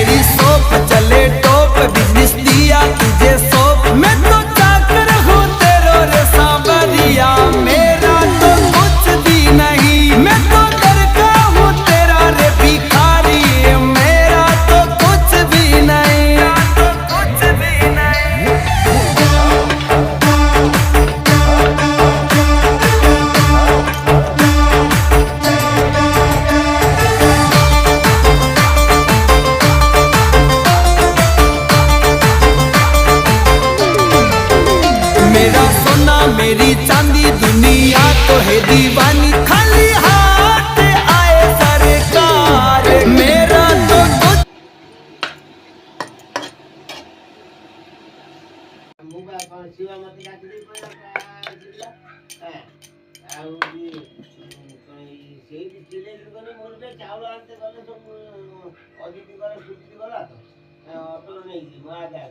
मेरी सोप चले टोप बिजनेस दिया तुझे सोप मैं तो चाकर हूँ तेरो रे सांवरिया मेरा तो कुछ भी नहीं मैं तो डर का हूँ तेरा रे भिखारी मेरा तो कुछ भी नहीं कुछ भी नहीं। मेरा सोना मेरी चांदी दुनिया तो है दीवानी खाली हाथ आए सरकार मेरा तो कुछ मुगा कौन शिवा मत काटी दे जिल्ला ଆଉ ସେଇଠି ଚିଲେଇ ଗଲେ ମୋର ଟିକେ ଚାଉଳ ଆଣିତେ ଗଲେ ସବୁ ଅଜିତି ଗଲେ ସୁଜିତି ଗଲା ତ ଅଟୋ ନେଇକି ମୁଁ ଆଗେ